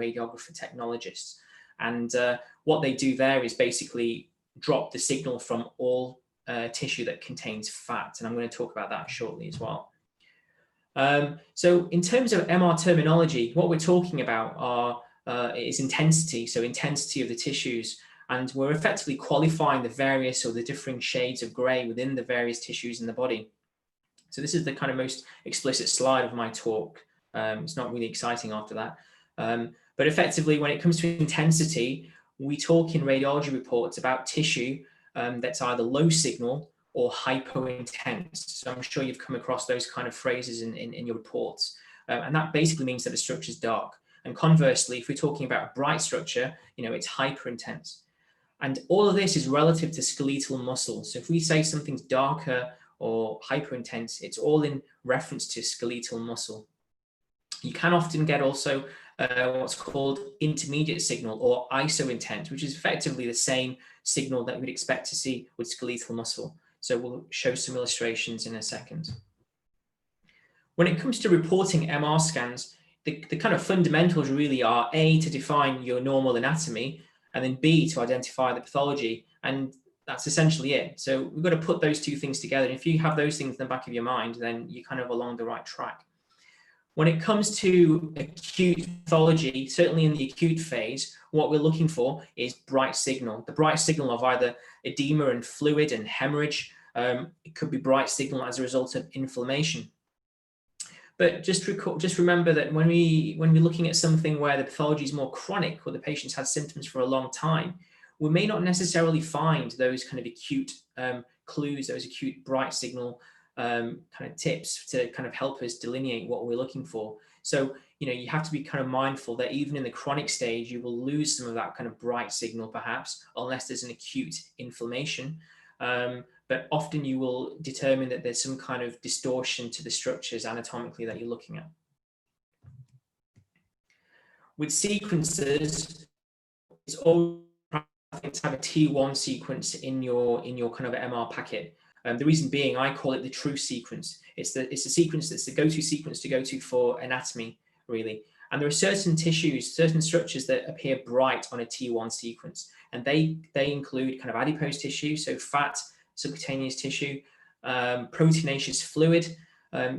radiographer technologists. And what they do there is basically drop the signal from all tissue that contains fat. And I'm going to talk about that shortly as well. So in terms of MR terminology, what we're talking about is intensity, so intensity of the tissues. And we're effectively qualifying the various or the differing shades of gray within the various tissues in the body. So this is the kind of most explicit slide of my talk. It's not really exciting after that. But effectively, when it comes to intensity, we talk in radiology reports about tissue that's either low signal or hypo-intense. So I'm sure you've come across those kind of phrases in your reports. And that basically means that the structure is dark. And conversely, if we're talking about a bright structure, it's hyper-intense. And all of this is relative to skeletal muscle. So if we say something's darker or hyper-intense, it's all in reference to skeletal muscle. You can often get also what's called intermediate signal or iso-intense, which is effectively the same signal that we'd expect to see with skeletal muscle. So we'll show some illustrations in a second. When it comes to reporting MR scans, the kind of fundamentals really are A, to define your normal anatomy, and then B, to identify the pathology. And that's essentially it. So we've got to put those two things together. And if you have those things in the back of your mind, then you're kind of along the right track. When it comes to acute pathology, certainly in the acute phase, what we're looking for is bright signal. The bright signal of either edema and fluid and hemorrhage. It could be bright signal as a result of inflammation. But just remember that when we're looking at something where the pathology is more chronic, or the patient's had symptoms for a long time, we may not necessarily find those kind of acute clues, those acute bright signal kind of tips to kind of help us delineate what we're looking for. So, you have to be kind of mindful that even in the chronic stage, you will lose some of that kind of bright signal perhaps, unless there's an acute inflammation. But often you will determine that there's some kind of distortion to the structures anatomically that you're looking at. With sequences, it's always to have a T1 sequence in your kind of MR packet. The reason being, I call it the true sequence. It's a sequence that's the go-to sequence to go to for anatomy, really. And there are certain tissues, certain structures that appear bright on a T1 sequence, and they include kind of adipose tissue, so fat, subcutaneous tissue, proteinaceous fluid,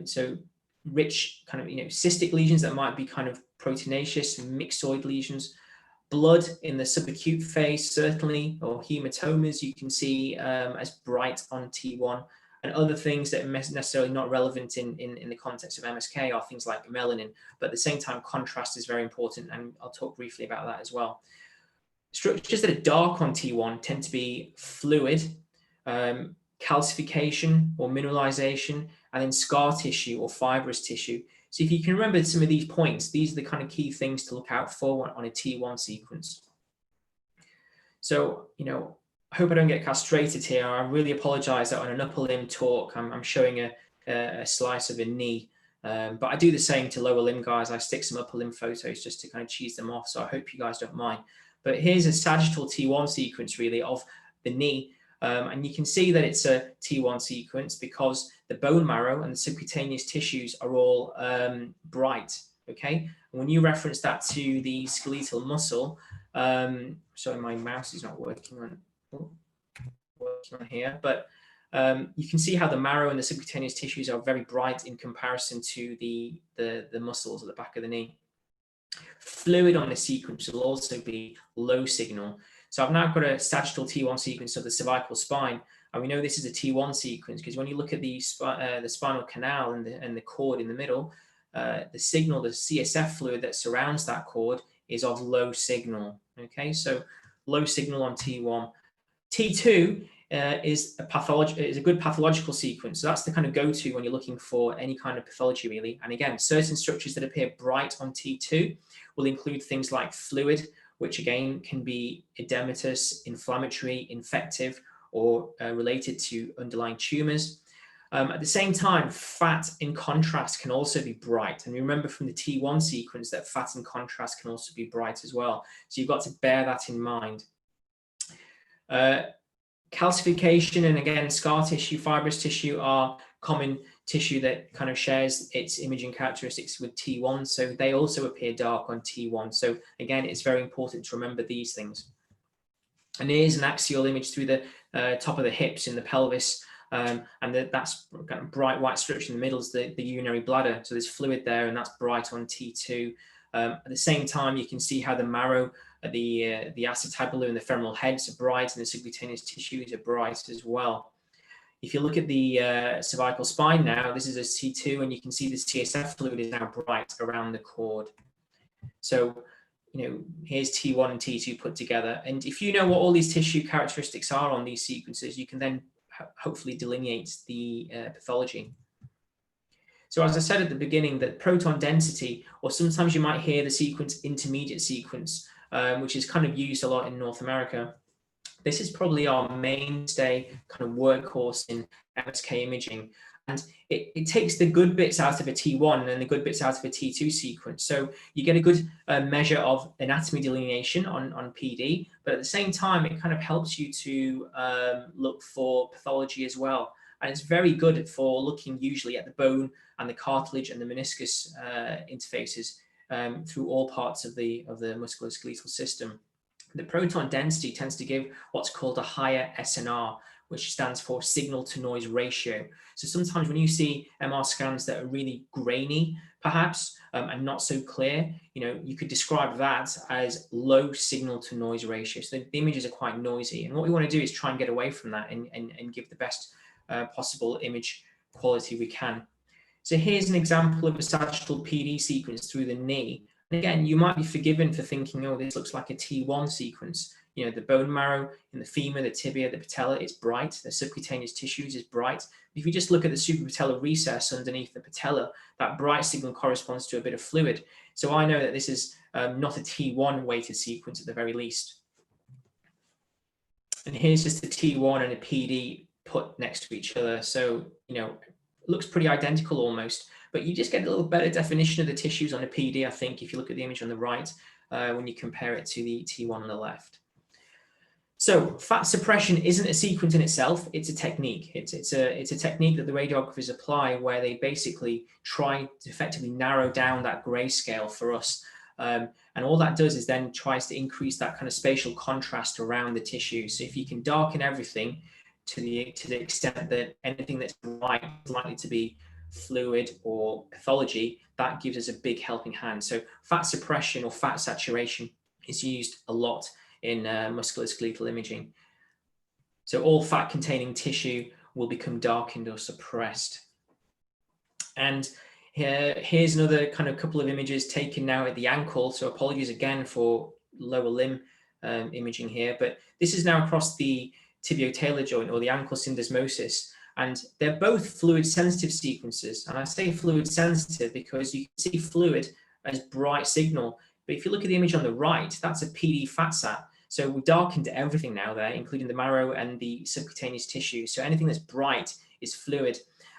so rich kind of cystic lesions that might be kind of proteinaceous, myxoid lesions, blood in the subacute phase certainly, or hematomas you can see as bright on T1, and other things that are necessarily not relevant in the context of MSK are things like melanin, but at the same time contrast is very important, and I'll talk briefly about that as well. Structures that are dark on T1 tend to be fluid, calcification or mineralization, and then scar tissue or fibrous tissue. So if you can remember some of these points, these are the kind of key things to look out for on a T1 sequence. So, I hope I don't get castrated here. I really apologize that on an upper limb talk, I'm showing a slice of a knee, but I do the same to lower limb guys. I stick some upper limb photos just to kind of cheese them off. So I hope you guys don't mind. But here's a sagittal T1 sequence really of the knee. And you can see that it's a T1 sequence because the bone marrow and the subcutaneous tissues are all bright, okay? And when you reference that to the skeletal muscle, sorry, my mouse is not working on here, but you can see how the marrow and the subcutaneous tissues are very bright in comparison to the muscles at the back of the knee. Fluid on the sequence will also be low signal. So I've now got a sagittal T1 sequence of the cervical spine, and we know this is a T1 sequence because when you look at the spinal canal and the cord in the middle, the signal, the CSF fluid that surrounds that cord is of low signal. Okay, so low signal on T1. T2 is a good pathological sequence. So that's the kind of go-to when you're looking for any kind of pathology, really. And again, certain structures that appear bright on T2 will include things like fluid, which again can be edematous, inflammatory, infective, or related to underlying tumors. At the same time, fat in contrast can also be bright. And remember from the T1 sequence that fat in contrast can also be bright as well. So you've got to bear that in mind. Calcification and again, scar tissue, fibrous tissue are common tissue that kind of shares its imaging characteristics with T1, so they also appear dark on T1. So again, it's very important to remember these things. And here's an axial image through the top of the hips in the pelvis, and that's kind of bright white structure in the middle is the urinary bladder. So there's fluid there, and that's bright on T2. At the same time, you can see how the marrow, the acetabulum and the femoral heads are bright, and the subcutaneous tissues are bright as well. If you look at the cervical spine now, this is a T2, and you can see the CSF fluid is now bright around the cord. So, here's T1 and T2 put together. And if you know what all these tissue characteristics are on these sequences, you can then hopefully delineate the pathology. So as I said at the beginning, that proton density, or sometimes you might hear the sequence intermediate sequence, which is kind of used a lot in North America. This is probably our mainstay kind of workhorse in MSK imaging. And it takes the good bits out of a T1 and the good bits out of a T2 sequence. So you get a good measure of anatomy delineation on PD, but at the same time, it kind of helps you to look for pathology as well. And it's very good for looking usually at the bone and the cartilage and the meniscus interfaces through all parts of the musculoskeletal system. The proton density tends to give what's called a higher SNR, which stands for signal to noise ratio. So sometimes when you see MR scans that are really grainy, perhaps, and not so clear, you could describe that as low signal to noise ratio. So the images are quite noisy. And what we want to do is try and get away from that and give the best possible image quality we can. So here's an example of a sagittal PD sequence through the knee. And again, you might be forgiven for thinking, oh, this looks like a T1 sequence. The bone marrow in the femur, the tibia, the patella, it's bright. The subcutaneous tissues is bright. If you just look at the suprapatellar recess underneath the patella, that bright signal corresponds to a bit of fluid. So I know that this is not a T1 weighted sequence at the very least. And here's just a T1 and a PD put next to each other. So, it looks pretty identical almost, but you just get a little better definition of the tissues on a PD, I think, if you look at the image on the right, when you compare it to the T1 on the left. So fat suppression isn't a sequence in itself, it's a technique. It's a technique that the radiographers apply where they basically try to effectively narrow down that grayscale for us. And all that does is then tries to increase that kind of spatial contrast around the tissue. So if you can darken everything to the extent that anything that's bright is likely to be fluid or pathology, that gives us a big helping hand. So fat suppression or fat saturation is used a lot in musculoskeletal imaging. So all fat containing tissue will become darkened or suppressed. And here's another kind of couple of images taken now at the ankle. So apologies again for lower limb imaging here, but this is now across the tibio-talar joint or the ankle syndesmosis. And they're both fluid sensitive sequences. And I say fluid sensitive because you can see fluid as bright signal. But if you look at the image on the right, that's a PD fat sat. So we darkened everything now there, including the marrow and the subcutaneous tissue. So anything that's bright is fluid.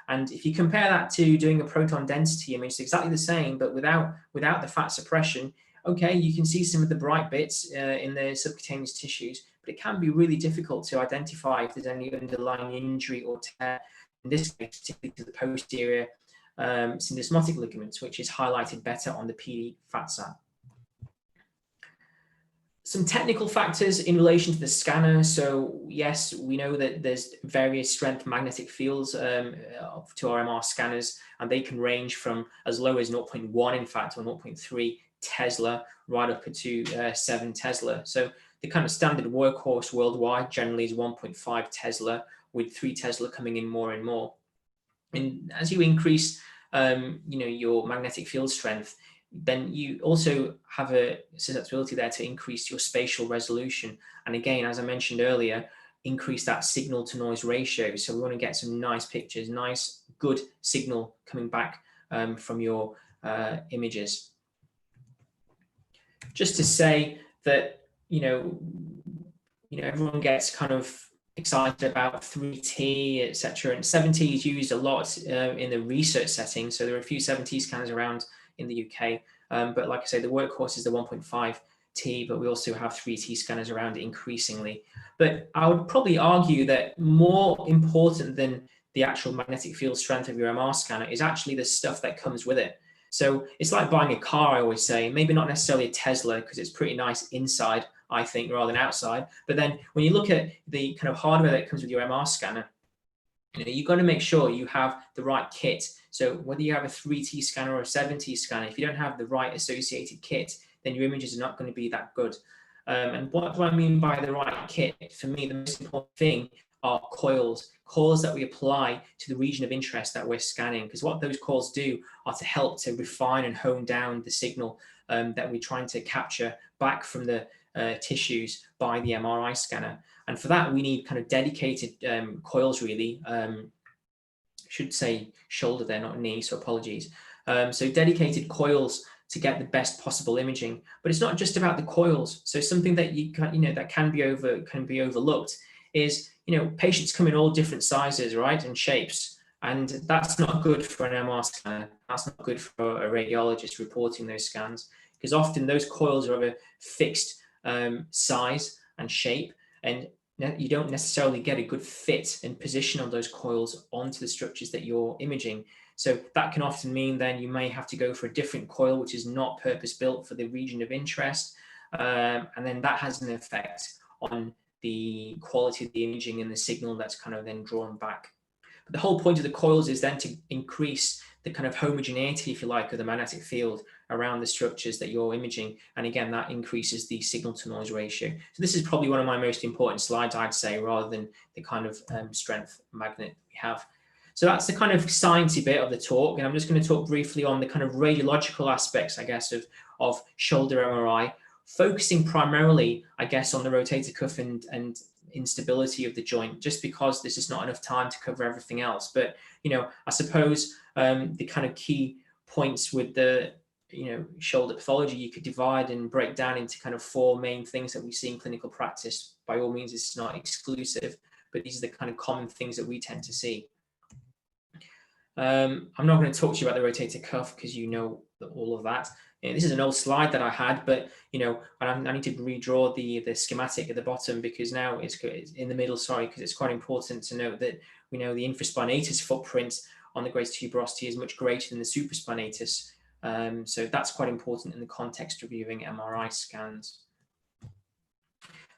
And if you compare that to doing a proton density image, it's exactly the same, but without the fat suppression, okay, you can see some of the bright bits in the subcutaneous tissues, but it can be really difficult to identify if there's any underlying injury or tear, in this case, particularly to the posterior syndesmotic ligaments, which is highlighted better on the PD fat sat. Some technical factors in relation to the scanner. So yes, we know that there's various strength magnetic fields to our MR scanners, and they can range from as low as 0.1, in fact, or 0.3 Tesla, right up to 7 Tesla. So the kind of standard workhorse worldwide generally is 1.5 Tesla, with 3 Tesla coming in more and more. And as you increase, your magnetic field strength, then you also have a susceptibility there to increase your spatial resolution. And again, as I mentioned earlier, increase that signal to noise ratio. So we want to get some nice pictures, nice, good signal coming back from your images. Just to say that, everyone gets kind of excited about 3T, etc. And 7T is used a lot in the research setting. So there are a few 7T scanners around in the UK, but like I say, the workhorse is the 1.5T, but we also have 3T scanners around increasingly. But I would probably argue that more important than the actual magnetic field strength of your MR scanner is actually the stuff that comes with it. So it's like buying a car, I always say, maybe not necessarily a Tesla because it's pretty nice inside, I think, rather than outside. But then when you look at the kind of hardware that comes with your MR scanner, you've got to make sure you have the right kit. So whether you have a 3T scanner or a 7T scanner, if you don't have the right associated kit, then your images are not going to be that good. And what do I mean by the right kit? For me, the most important thing are coils that we apply to the region of interest that we're scanning, because what those coils do are to help to refine and hone down the signal that we're trying to capture back from the tissues by the MRI scanner. And for that, we need kind of dedicated coils, really. Should say shoulder there, not knee, so apologies. So dedicated coils to get the best possible imaging. But it's not just about the coils. So something that that can be overlooked is, patients come in all different sizes, right, and shapes. And that's not good for an MR scanner. That's not good for a radiologist reporting those scans, because often those coils are of a fixed size and shape, and you don't necessarily get a good fit and position of those coils onto the structures that you're imaging. So that can often mean then you may have to go for a different coil, which is not purpose-built for the region of interest. And then that has an effect on the quality of the imaging and the signal that's kind of then drawn back. But the whole point of the coils is then to increase the kind of homogeneity, if you like, of the magnetic field around the structures that you're imaging. And again, that increases the signal to noise ratio. So this is probably one of my most important slides, I'd say, rather than the kind of strength magnet we have. So that's the kind of sciencey bit of the talk. And I'm just going to talk briefly on the kind of radiological aspects, I guess, of shoulder MRI, focusing primarily, I guess, on the rotator cuff and instability of the joint, just because there's just not enough time to cover everything else. But, I suppose the kind of key points with the, shoulder pathology, you could divide and break down into kind of 4 main things that we see in clinical practice. By all means, it's not exclusive, but these are the kind of common things that we tend to see. I'm not going to talk to you about the rotator cuff because all of that. This is an old slide that I had, but I need to redraw the schematic at the bottom, because now it's in the middle. Sorry, because it's quite important to note that we know the infraspinatus footprint on the greater tuberosity is much greater than the supraspinatus. So that's quite important in the context of viewing MRI scans.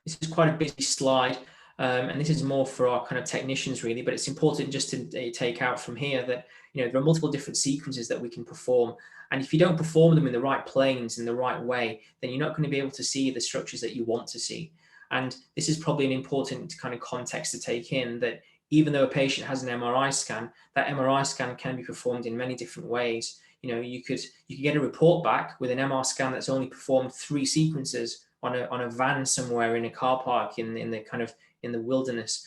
This is quite a busy slide. And this is more for our kind of technicians, really, but it's important just to take out from here that, there are multiple different sequences that we can perform. And if you don't perform them in the right planes, in the right way, then you're not going to be able to see the structures that you want to see. And this is probably an important kind of context to take in, that even though a patient has an MRI scan, that MRI scan can be performed in many different ways. You could get a report back with an MR scan that's only performed 3 sequences on a van somewhere in a car park in the wilderness,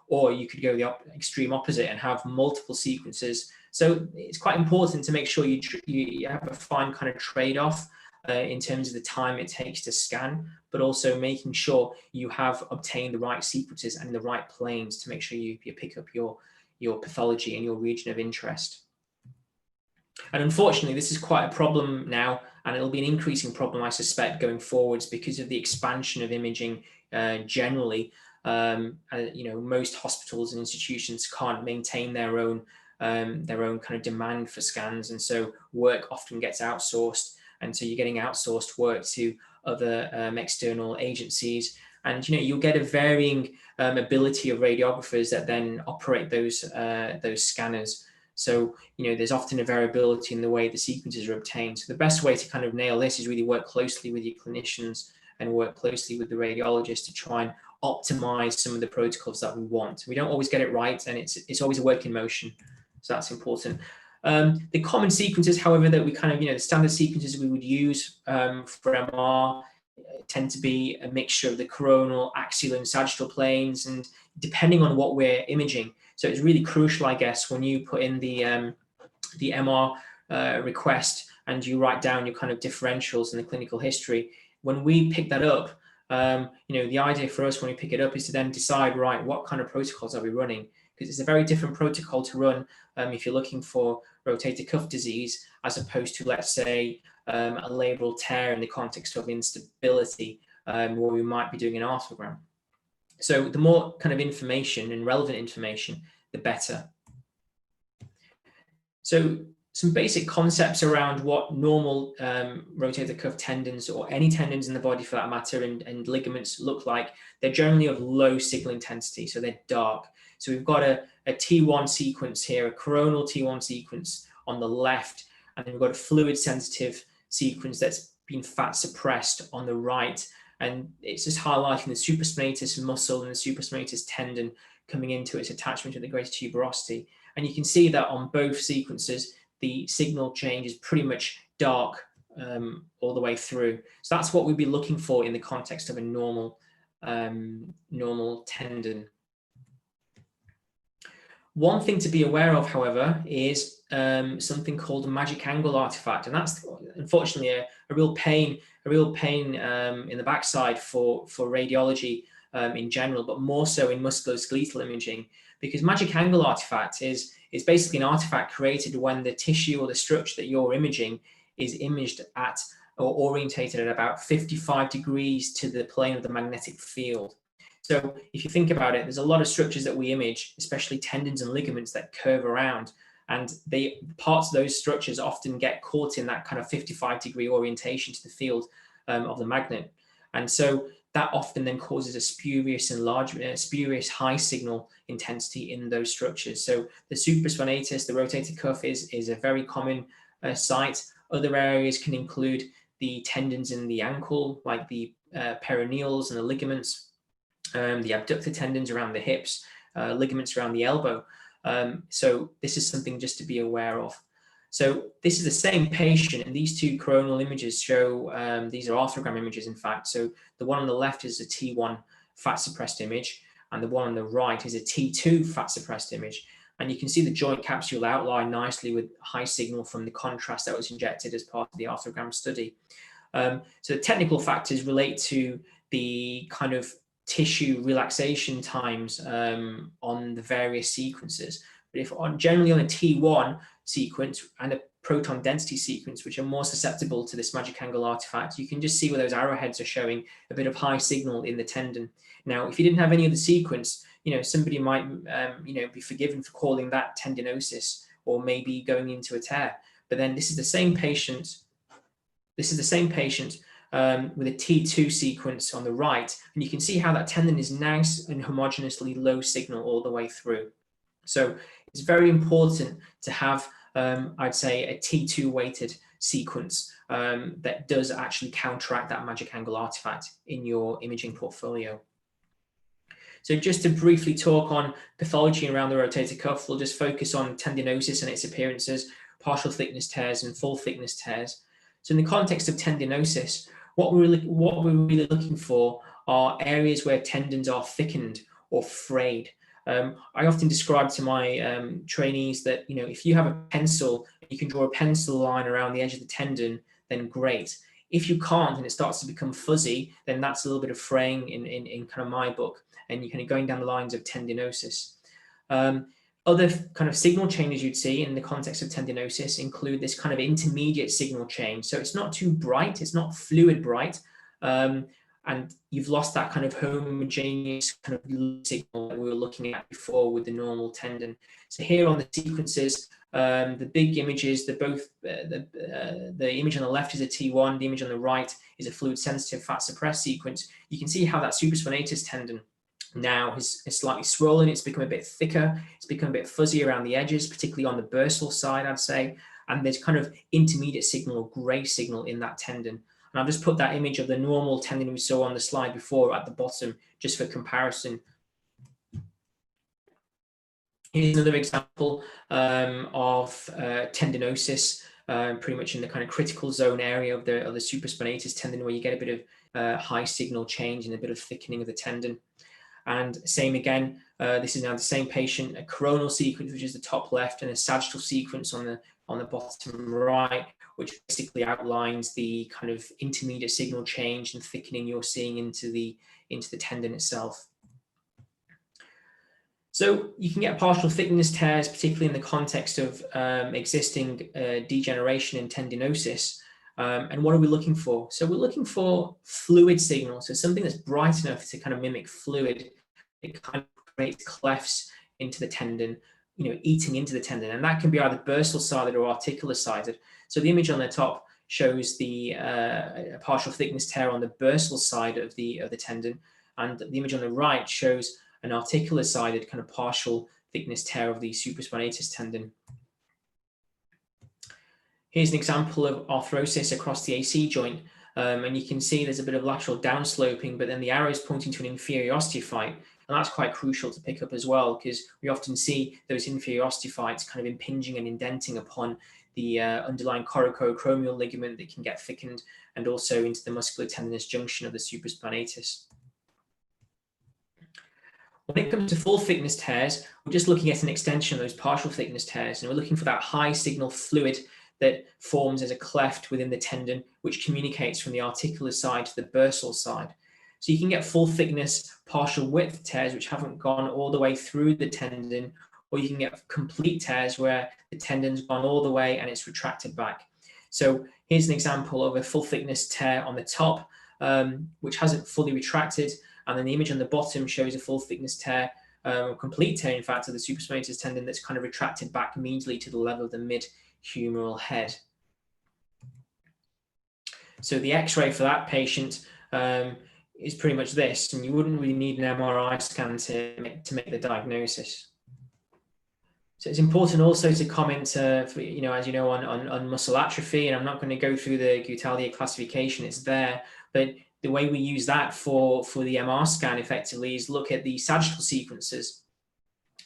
or you could go the extreme opposite and have multiple sequences. So it's quite important to make sure you have a fine kind of trade-off in terms of the time it takes to scan, but also making sure you have obtained the right sequences and the right planes to make sure you pick up your pathology and your region of interest. And unfortunately, this is quite a problem now, and it'll be an increasing problem, I suspect, going forwards because of the expansion of imaging generally. Most hospitals and institutions can't maintain their own kind of demand for scans, and so work often gets outsourced, and so you're getting outsourced work to other external agencies, and you'll get a varying ability of radiographers that then operate those scanners. So there's often a variability in the way the sequences are obtained. So the best way to kind of nail this is really work closely with your clinicians and work closely with the radiologist to try and optimize some of the protocols that we want. We don't always get it right, and it's always a work in motion. So that's important. The common sequences, however, that we kind of, the standard sequences we would use for MR tend to be a mixture of the coronal, axial, and sagittal planes, and depending on what we're imaging. So it's really crucial, I guess, when you put in the MR request and you write down your kind of differentials in the clinical history. When we pick that up, the idea for us when we pick it up is to then decide, right, what kind of protocols are we running? Because it's a very different protocol to run if you're looking for rotator cuff disease, as opposed to, let's say, a labral tear in the context of instability, where we might be doing an arthrogram. So the more kind of information and relevant information, the better. So some basic concepts around what normal rotator cuff tendons, or any tendons in the body for that matter, and ligaments look like. They're generally of low signal intensity, so they're dark. So we've got a T1 sequence here, a coronal T1 sequence on the left, and then we've got a fluid sensitive sequence that's been fat suppressed on the right. And it's just highlighting the supraspinatus muscle and the supraspinatus tendon coming into its attachment to the greater tuberosity. And you can see that on both sequences, the signal change is pretty much dark all the way through. So that's what we'd be looking for in the context of a normal tendon. One thing to be aware of, however, is something called a magic angle artifact, and that's unfortunately a real pain in the backside for radiology in general, but more so in musculoskeletal imaging, because magic angle artifact is basically an artifact created when the tissue or the structure that you're imaging is imaged at or orientated at about 55 degrees to the plane of the magnetic field. So if you think about it, there's a lot of structures that we image, especially tendons and ligaments, that curve around, and parts of those structures often get caught in that kind of 55-degree orientation to the field of the magnet. And so that often then causes a spurious high signal intensity in those structures. So the supraspinatus, the rotator cuff, is a very common site. Other areas can include the tendons in the ankle, like the peroneals and the ligaments, the abductor tendons around the hips, ligaments around the elbow. So this is something just to be aware of. So this is the same patient, and these two coronal images show, these are arthrogram images, in fact. So the one on the left is a T1 fat suppressed image, and the one on the right is a T2 fat suppressed image. And you can see the joint capsule outlined nicely with high signal from the contrast that was injected as part of the arthrogram study. So the technical factors relate to the kind of tissue relaxation times on the various sequences. But if generally on a T1 sequence and a proton density sequence, which are more susceptible to this magic angle artifact, you can just see where those arrowheads are showing a bit of high signal in the tendon. Now, if you didn't have any other sequence, somebody might, be forgiven for calling that tendinosis, or maybe going into a tear. But then this is the same patient. This is the same patient with a T2 sequence on the right, and you can see how that tendon is nice and homogeneously low signal all the way through. So it's very important to have, I'd say, a T2 weighted sequence that does actually counteract that magic angle artifact in your imaging portfolio. So just to briefly talk on pathology around the rotator cuff, we'll just focus on tendinosis and its appearances, partial thickness tears and full thickness tears. So in the context of tendinosis, what we're really looking for are areas where tendons are thickened or frayed. I often describe to my trainees that, if you have a pencil, you can draw a pencil line around the edge of the tendon, then great. If you can't and it starts to become fuzzy, then that's a little bit of fraying in kind of my book, and you're kind of going down the lines of tendinosis. Other kind of signal changes you'd see in the context of tendinosis include this kind of intermediate signal change. So it's not too bright, it's not fluid bright, and you've lost that kind of homogeneous kind of signal that we were looking at before with the normal tendon. So here on the sequences, the big images, the image on the left is a T1, the image on the right is a fluid sensitive fat suppressed sequence. You can see how that supraspinatus tendon now is slightly swollen, it's become a bit thicker, it's become a bit fuzzy around the edges, particularly on the bursal side, I'd say, and there's kind of intermediate signal or gray signal in that tendon. And I've just put that image of the normal tendon we saw on the slide before at the bottom, just for comparison. Here's another example of tendinosis, pretty much in the kind of critical zone area of the supraspinatus tendon, where you get a bit of high signal change and a bit of thickening of the tendon. And same again, this is now the same patient, a coronal sequence, which is the top left, and a sagittal sequence on the bottom right, which basically outlines the kind of intermediate signal change and thickening you're seeing into the tendon itself. So you can get partial thickness tears, particularly in the context of existing degeneration and tendinosis. And what are we looking for? So we're looking for fluid signal, so something that's bright enough to kind of mimic fluid. It kind of creates clefts into the tendon. eating into the tendon, and that can be either bursal-sided or articular-sided. So the image on the top shows the partial thickness tear on the bursal side of the tendon, and the image on the right shows an articular-sided kind of partial thickness tear of the supraspinatus tendon. Here's an example of arthrosis across the AC joint, and you can see there's a bit of lateral downsloping, but then the arrow is pointing to an inferior osteophyte, and that's quite crucial to pick up as well, because we often see those inferior osteophytes kind of impinging and indenting upon the underlying coracoacromial ligament that can get thickened, and also into the musculotendinous junction of the supraspinatus. When it comes to full thickness tears, we're just looking at an extension of those partial thickness tears, and we're looking for that high signal fluid that forms as a cleft within the tendon, which communicates from the articular side to the bursal side. So you can get full thickness partial width tears which haven't gone all the way through the tendon, or you can get complete tears where the tendon's gone all the way and it's retracted back. So here's an example of a full thickness tear on the top, which hasn't fully retracted, and then the image on the bottom shows a full thickness tear, or complete tear in fact, of the supraspinatus tendon that's kind of retracted back immediately to the level of the mid-humeral head. So the x-ray for that patient is pretty much this, and you wouldn't really need an MRI scan to make the diagnosis. So it's important also to comment, as you know, on muscle atrophy, and I'm not going to go through the Guttaglia classification, it's there, but the way we use that for the MR scan effectively is look at the sagittal sequences.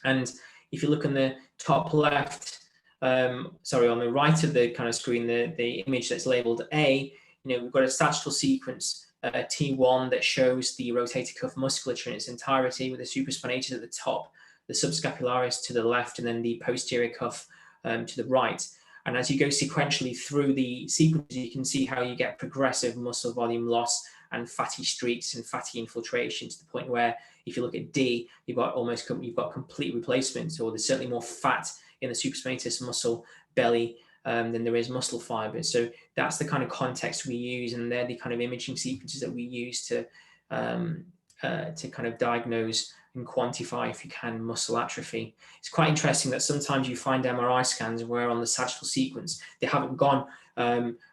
And if you look on the top left, sorry, on the right of the kind of screen, the image that's labeled A, we've got a sagittal sequence, T1, that shows the rotator cuff musculature in its entirety, with the supraspinatus at the top, the subscapularis to the left, and then the posterior cuff to the right. And as you go sequentially through the sequence, you can see how you get progressive muscle volume loss and fatty streaks and fatty infiltration, to the point where if you look at D, you've got complete replacement, or there's certainly more fat in the supraspinatus muscle belly than there is muscle fibers. So that's the kind of context we use, and they're the kind of imaging sequences that we use to kind of diagnose and quantify, if you can, muscle atrophy. It's quite interesting that sometimes you find MRI scans where on the sagittal sequence they haven't gone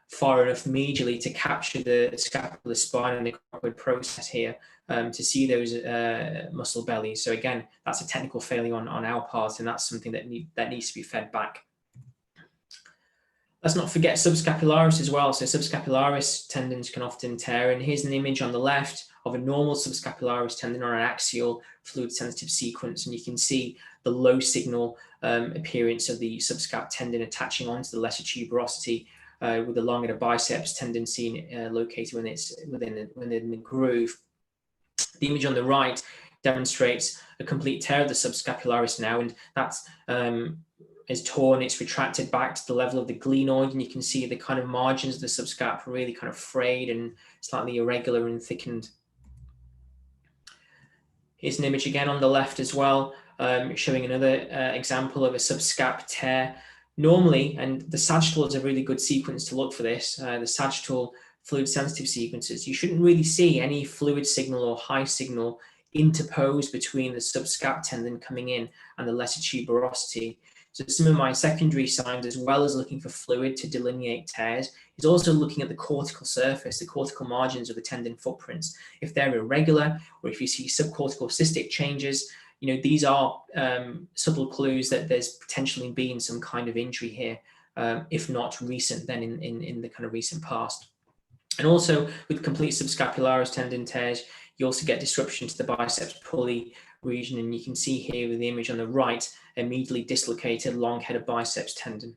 far enough medially to capture the scapular spine and the cricoid process here to see those muscle bellies. So again, that's a technical failure on our part, and that's something that needs to be fed back. Let's not forget subscapularis as well. So subscapularis tendons can often tear, and here's an image on the left of a normal subscapularis tendon or an axial fluid-sensitive sequence, and you can see the low signal appearance of the subscap tendon attaching onto the lesser tuberosity, with the longer biceps tendon seen located when it's within the groove. The image on the right demonstrates a complete tear of the subscapularis now, and that's is torn, it's retracted back to the level of the glenoid, and you can see the kind of margins of the subscap are really kind of frayed and slightly irregular and thickened. Here's an image again on the left as well, showing another example of a subscap tear. Normally, and the sagittal is a really good sequence to look for this, the sagittal fluid sensitive sequences, you shouldn't really see any fluid signal or high signal interposed between the subscap tendon coming in and the lesser tuberosity. So some of my secondary signs, as well as looking for fluid to delineate tears, is also looking at the cortical surface, the cortical margins of the tendon footprints. If they're irregular, or if you see subcortical cystic changes, these are subtle clues that there's potentially been some kind of injury here, if not recent, then in the kind of recent past. And also with complete subscapularis tendon tears, you also get disruption to the biceps pulley region, and you can see here with the image on the right, immediately dislocated long head of biceps tendon.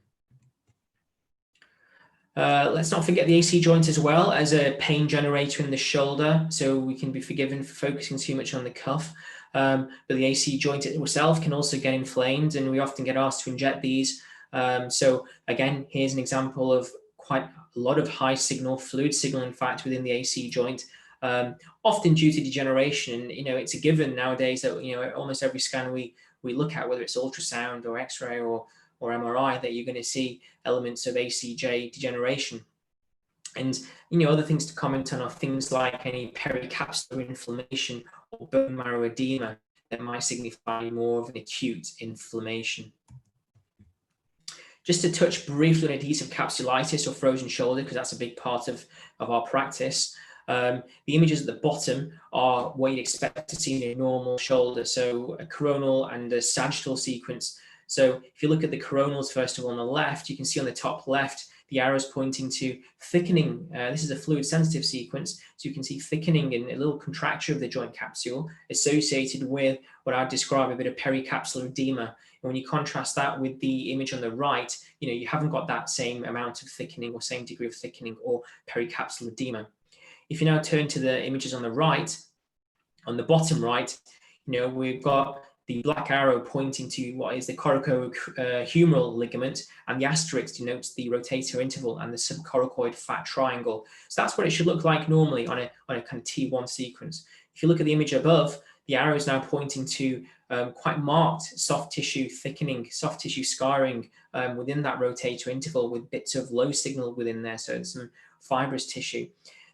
Let's not forget the AC joint as well as a pain generator in the shoulder, so we can be forgiven for focusing too much on the cuff. But the AC joint itself can also get inflamed, and we often get asked to inject these. So again, here's an example of quite a lot of high signal, fluid signal, in fact, within the AC joint, often due to degeneration. It's a given nowadays that almost every scan we look at, whether it's ultrasound or X-ray or MRI, that you're going to see elements of ACJ degeneration. And other things to comment on are things like any pericapsular inflammation or bone marrow edema that might signify more of an acute inflammation. Just to touch briefly on adhesive capsulitis or frozen shoulder, because that's a big part of our practice. The images at the bottom are what you'd expect to see in a normal shoulder, so a coronal and a sagittal sequence. So if you look at the coronals, first of all, on the left, you can see on the top left, the arrows pointing to thickening. This is a fluid-sensitive sequence, so you can see thickening and a little contracture of the joint capsule associated with what I'd describe a bit of pericapsular edema. And when you contrast that with the image on the right, you haven't got that same amount of thickening or same degree of thickening or pericapsular edema. If you now turn to the images on the right, on the bottom right, we've got the black arrow pointing to what is the coracohumeral ligament, and the asterisk denotes the rotator interval and the subcoracoid fat triangle. So that's what it should look like normally on a kind of T1 sequence. If you look at the image above, the arrow is now pointing to quite marked soft tissue thickening, soft tissue scarring within that rotator interval with bits of low signal within there, so some fibrous tissue.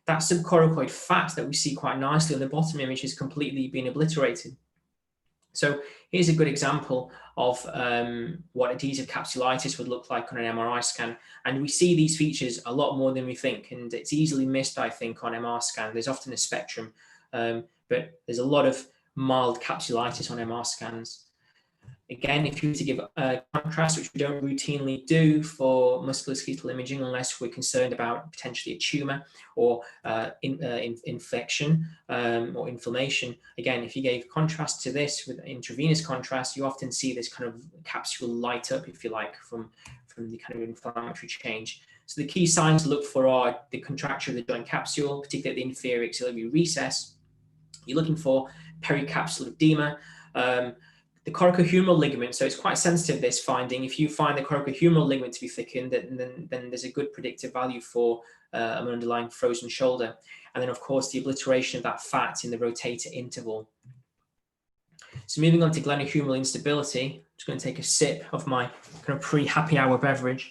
That subcoracoid fat that we see quite nicely on the bottom image is completely been obliterated. So here's a good example of what adhesive capsulitis would look like on an MRI scan. And we see these features a lot more than we think, and it's easily missed, I think, on MR scan. There's often a spectrum, but there's a lot of mild capsulitis on MR scans. Again, if you were to give contrast, which we don't routinely do for musculoskeletal imaging unless we're concerned about potentially a tumor or infection or inflammation. Again, if you gave contrast to this with intravenous contrast, you often see this kind of capsule light up, if you like, from the kind of inflammatory change. So the key signs to look for are the contracture of the joint capsule, particularly at the inferior axillary recess. You're looking for pericapsular edema. The coracohumeral ligament, so it's quite sensitive, this finding. If you find the coracohumeral ligament to be thickened, then there's a good predictive value for an underlying frozen shoulder. And then, of course, the obliteration of that fat in the rotator interval. So moving on to glenohumeral instability, I'm just going to take a sip of my kind of pre-happy hour beverage.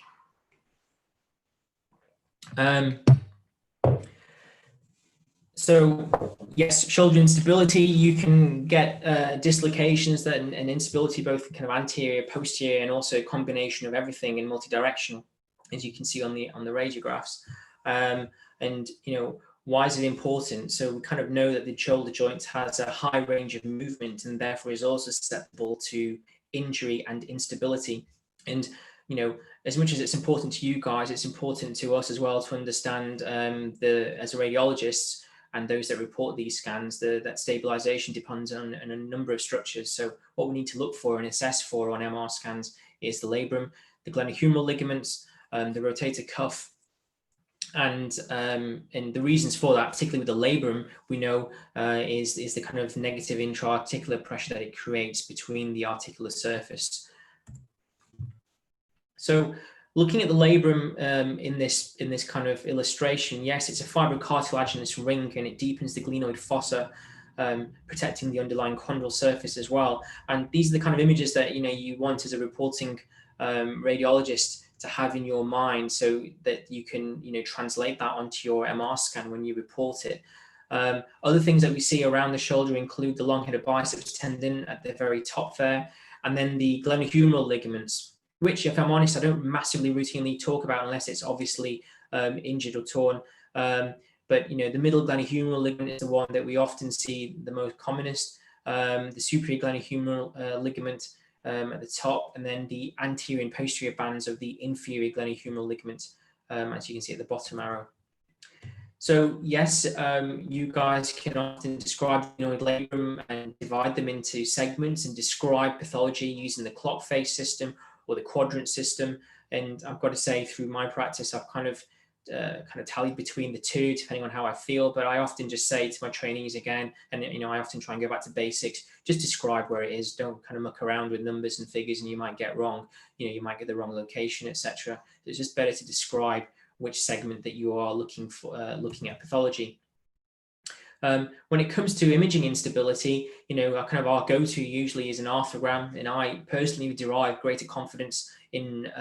So yes, shoulder instability, you can get dislocations and instability both kind of anterior, posterior, and also a combination of everything in multidirectional, as you can see on the radiographs. And why is it important? So we kind of know that the shoulder joint has a high range of movement and therefore is also susceptible to injury and instability. And as much as it's important to you guys, it's important to us as well to understand as a radiologist, and those that report these scans, that stabilization depends on a number of structures. So what we need to look for and assess for on MR scans is the labrum, the glenohumeral ligaments, the rotator cuff, and the reasons for that, particularly with the labrum, we know is the kind of negative intra-articular pressure that it creates between the articular surface. So looking at the labrum in this kind of illustration, yes, it's a fibrocartilaginous ring and it deepens the glenoid fossa, protecting the underlying chondral surface as well. And these are the kind of images that you want as a reporting radiologist to have in your mind, so that you can translate that onto your MR scan when you report it. Other things that we see around the shoulder include the long-headed biceps tendon at the very top there, and then the glenohumeral ligaments, which, if I'm honest, I don't massively routinely talk about unless it's obviously injured or torn. But the middle glenohumeral ligament is the one that we often see the most commonest. The superior glenohumeral ligament at the top, and then the anterior and posterior bands of the inferior glenohumeral ligament, as you can see at the bottom arrow. So yes, you guys can often describe labrum and divide them into segments and describe pathology using the clock face system or the quadrant system. And I've got to say, through my practice, I've kind of tallied between the two, depending on how I feel. But I often just say to my trainees again, and I often try and go back to basics, just describe where it is. Don't kind of muck around with numbers and figures, and you might get wrong. You might get the wrong location, etc. It's just better to describe which segment that you are looking at pathology. When it comes to imaging instability, our go-to usually is an arthrogram, and I personally derive greater confidence in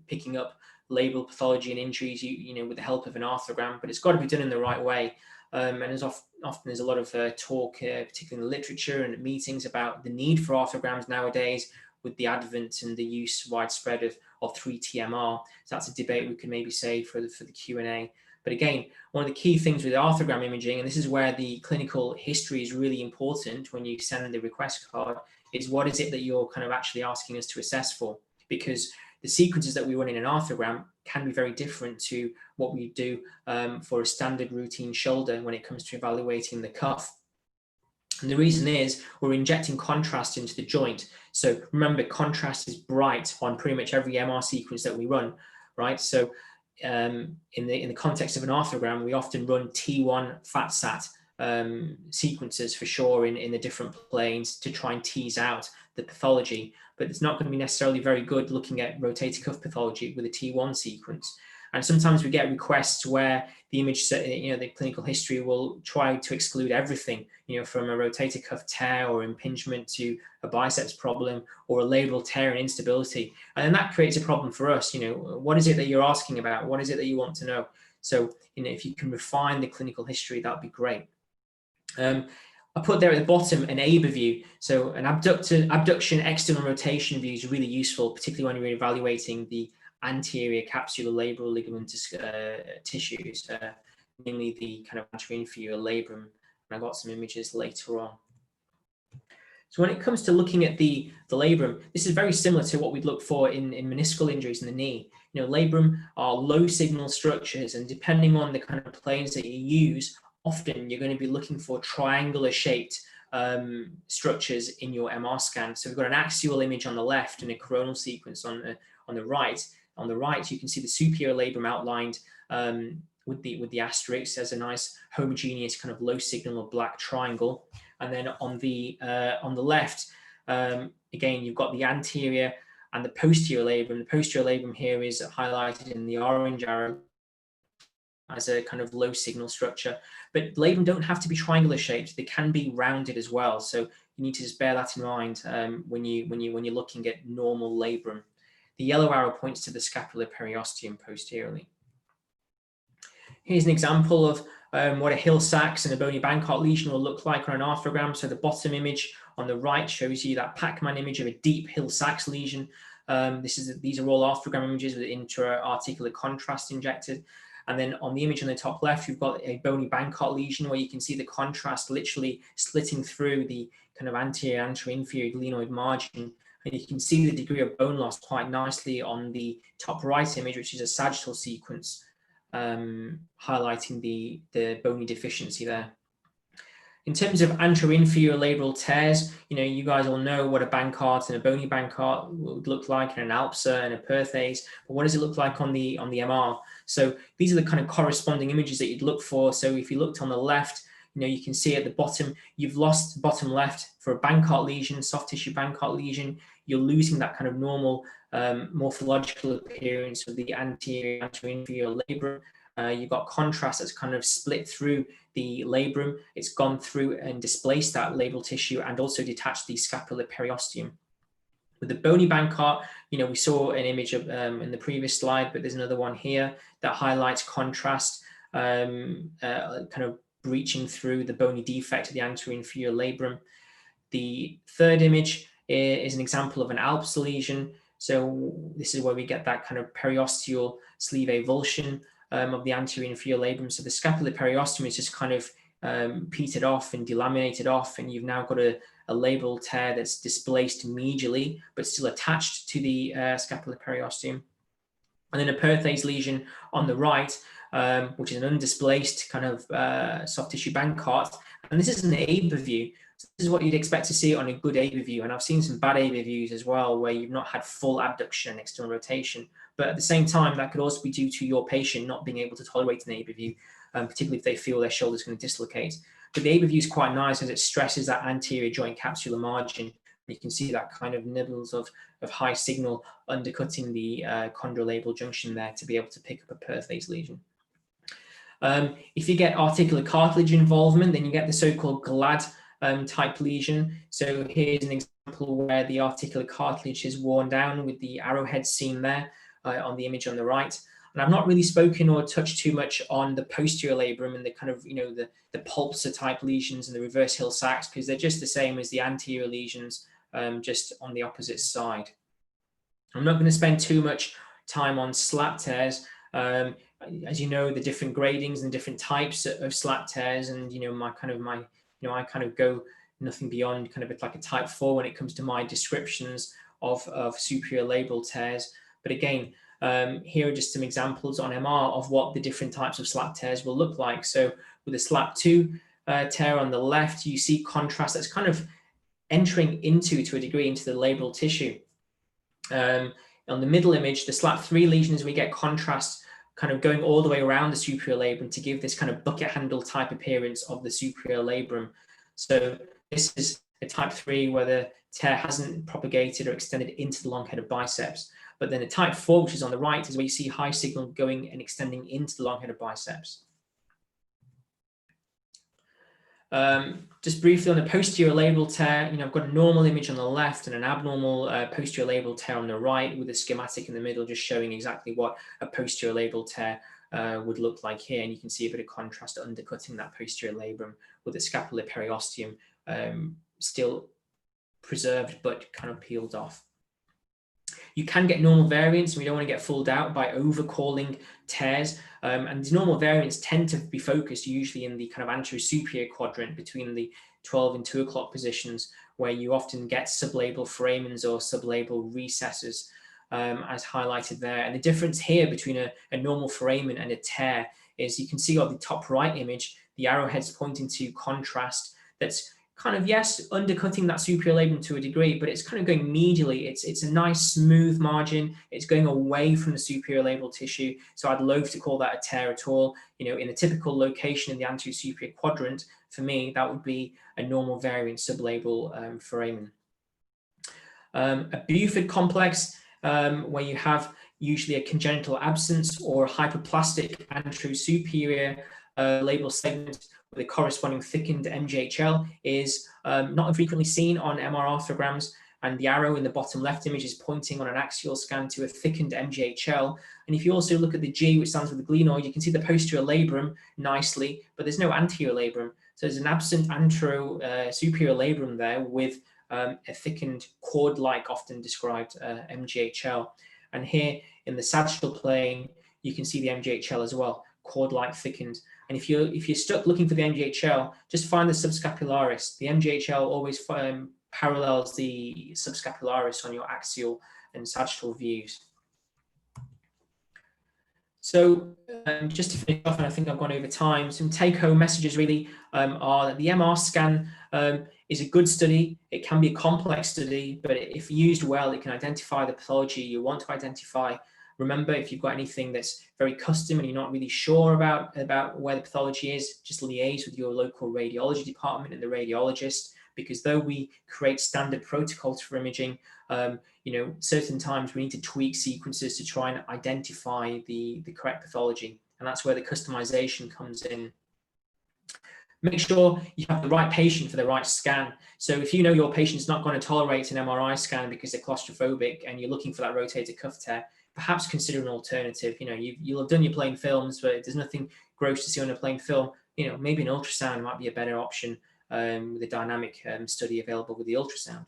picking up labral pathology and injuries, with the help of an arthrogram, but it's got to be done in the right way. And there's often there's a lot of talk, particularly in the literature and at meetings, about the need for arthrograms nowadays with the advent and the use widespread of 3T-MR. So that's a debate we could maybe say for the Q&A. But again, one of the key things with arthrogram imaging, and this is where the clinical history is really important when you send the request card, is what is it that you're kind of actually asking us to assess for? Because the sequences that we run in an arthrogram can be very different to what we do for a standard routine shoulder when it comes to evaluating the cuff. And the reason is we're injecting contrast into the joint. So remember, contrast is bright on pretty much every MR sequence that we run, right? So in the context of an arthrogram, we often run T1 fat-sat sequences for sure in the different planes to try and tease out the pathology, but it's not going to be necessarily very good looking at rotator cuff pathology with a T1 sequence. And sometimes we get requests where the image, the clinical history will try to exclude everything, from a rotator cuff tear or impingement to a biceps problem or a labral tear and instability. And then that creates a problem for us. What is it that you're asking about? What is it that you want to know? So, if you can refine the clinical history, that'd be great. I put there at the bottom an ABA view. So an abduction external rotation view is really useful, particularly when you're evaluating the anterior capsular labral ligamentous tissues, namely the kind of anterior inferior labrum. And I got some images later on. So when it comes to looking at the labrum, this is very similar to what we'd look for in meniscal injuries in the knee. Labrum are low signal structures, and depending on the kind of planes that you use, often you're going to be looking for triangular shaped structures in your MR scan. So we've got an axial image on the left and a coronal sequence on the right. On the right, you can see the superior labrum outlined with the asterisk as a nice homogeneous kind of low signal or black triangle. And then on the left, again, you've got the anterior and the posterior labrum. The posterior labrum here is highlighted in the orange arrow as a kind of low signal structure. But labrum don't have to be triangular shaped; they can be rounded as well. So you need to just bear that in mind when you're looking at normal labrum. The yellow arrow points to the scapular periosteum posteriorly. Here's an example of what a Hill-Sach and a Bony Bankart lesion will look like on an arthrogram. So the bottom image on the right shows you that Pac-Man image of a deep Hill-Sach lesion. These are all arthrogram images with intra-articular contrast injected. And then on the image on the top left, you've got a Bony Bankart lesion where you can see the contrast literally splitting through the kind of anterior inferior glenoid margin. And you can see the degree of bone loss quite nicely on the top right image, which is a sagittal sequence, highlighting the bony deficiency there. In terms of anterior-inferior labral tears, you guys all know what a Bankart and a Bony Bankart would look like, and an ALPSA and a Perthase, but what does it look like on the MR? So these are the kind of corresponding images that you'd look for. So if you looked on the left, you can see at the bottom, you've lost the bottom left for a Bankart lesion, soft tissue Bankart lesion. You're losing that kind of normal morphological appearance of the anterior-inferior labrum. You've got contrast that's kind of split through the labrum. It's gone through and displaced that labral tissue and also detached the scapular periosteum. With the Bony Bankart, we saw an image of, in the previous slide, but there's another one here that highlights contrast, kind of breaching through the bony defect of the anterior inferior labrum. The third image is an example of an ALPS lesion. So this is where we get that kind of periosteal sleeve avulsion of the anterior inferior labrum. So the scapular periosteum is just kind of petered off and delaminated off, and you've now got a labral tear that's displaced medially, but still attached to the scapular periosteum. And then a Perthase lesion on the right, which is an undisplaced kind of soft tissue Bankart. And this is an ABA view. So this is what you'd expect to see on a good ABA view. And I've seen some bad ABA views as well, where you've not had full abduction and external rotation. But at the same time, that could also be due to your patient not being able to tolerate an ABA view, particularly if they feel their shoulder's going to dislocate. But the ABA view is quite nice as it stresses that anterior joint capsular margin. You can see that kind of nibbles of high signal undercutting the chondrolabral junction there to be able to pick up a Perthase lesion. If you get articular cartilage involvement, then you get the so-called GLAD type lesion. So here's an example where the articular cartilage is worn down with the arrowhead seen there on the image on the right. And I've not really spoken or touched too much on the posterior labrum and the kind of, the pulsar type lesions and the reverse Hill-Sachs, because they're just the same as the anterior lesions, just on the opposite side. I'm not going to spend too much time on slap tears. As you know, the different gradings and different types of slap tears, and I kind of go nothing beyond kind of like a type 4 when it comes to my descriptions of superior labral tears. But again, here are just some examples on MR of what the different types of slap tears will look like. So with a slap 2 tear on the left, you see contrast that's kind of entering to a degree into the labral tissue. On the middle image, the slap 3 lesions, we get contrast kind of going all the way around the superior labrum to give this kind of bucket handle type appearance of the superior labrum. So this is a type 3 where the tear hasn't propagated or extended into the long head of biceps. But then the type 4, which is on the right, is where you see high signal going and extending into the long head of biceps. Just briefly on the posterior labral tear, I've got a normal image on the left and an abnormal posterior labral tear on the right, with a schematic in the middle just showing exactly what a posterior labral tear would look like here. And you can see a bit of contrast undercutting that posterior labrum with the scapular periosteum still preserved but kind of peeled off. You can get normal variants, and we don't want to get fooled out by overcalling tears. And these normal variants tend to be focused usually in the kind of anterior-superior quadrant between the 12 and 2 o'clock positions, where you often get sublabral foramens or sublabral recesses, as highlighted there. And the difference here between a normal foramen and a tear is you can see on the top right image, the arrowheads pointing to contrast that's kind of, yes, undercutting that superior labrum to a degree, but it's kind of going medially. It's a nice smooth margin. It's going away from the superior labral tissue. So I'd loathe to call that a tear at all. In a typical location in the anterior superior quadrant, for me, that would be a normal variant sublabral foramen. A Buford complex, where you have usually a congenital absence or hyperplastic anterior superior labral segment with a corresponding thickened MGHL, is not infrequently seen on MR arthrograms, and the arrow in the bottom left image is pointing on an axial scan to a thickened MGHL. And if you also look at the G, which stands for the glenoid, you can see the posterior labrum nicely, but there's no anterior labrum. So there's an absent anterior superior labrum there with a thickened cord-like, often described MGHL. And here in the sagittal plane, you can see the MGHL as well, cord-like thickened. And if you're stuck looking for the MGHL, just find the subscapularis. The MGHL always parallels the subscapularis on your axial and sagittal views. So just to finish off, and I think I've gone over time, some take-home messages really are that the MR scan is a good study. It can be a complex study, but if used well, it can identify the pathology you want to identify. Remember, if you've got anything that's very custom and you're not really sure about where the pathology is, just liaise with your local radiology department and the radiologist, because though we create standard protocols for imaging, certain times we need to tweak sequences to try and identify the correct pathology. And that's where the customization comes in. Make sure you have the right patient for the right scan. So if you know your patient's not going to tolerate an MRI scan because they're claustrophobic and you're looking for that rotator cuff tear, perhaps consider an alternative. You'll have done your plain films, but there's nothing gross to see on a plain film. Maybe an ultrasound might be a better option with a dynamic study available with the ultrasound.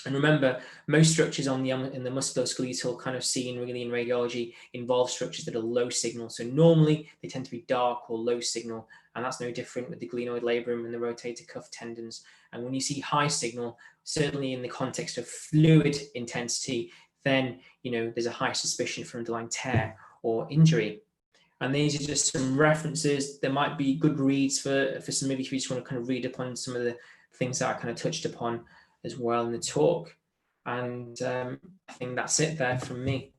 And remember, most structures in the musculoskeletal kind of scene really in radiology involve structures that are low signal. So normally they tend to be dark or low signal, and that's no different with the glenoid labrum and the rotator cuff tendons. And when you see high signal, certainly in the context of fluid intensity, then there's a high suspicion for underlying tear or injury. And these are just some references. There might be good reads for some of you if you just want to kind of read upon some of the things that I kind of touched upon as well in the talk. And I think that's it there from me.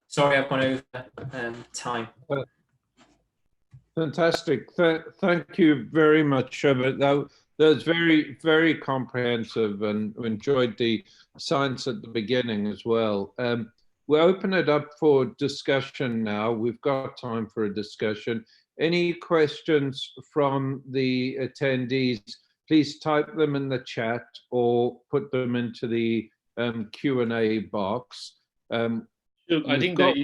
Sorry, I've gone over time. Fantastic. Thank you very much, Shobit. That was very, very comprehensive, and enjoyed the science at the beginning as well. We'll open it up for discussion now. We've got time for a discussion. Any questions from the attendees, please type them in the chat or put them into the Q&A box. I You've think got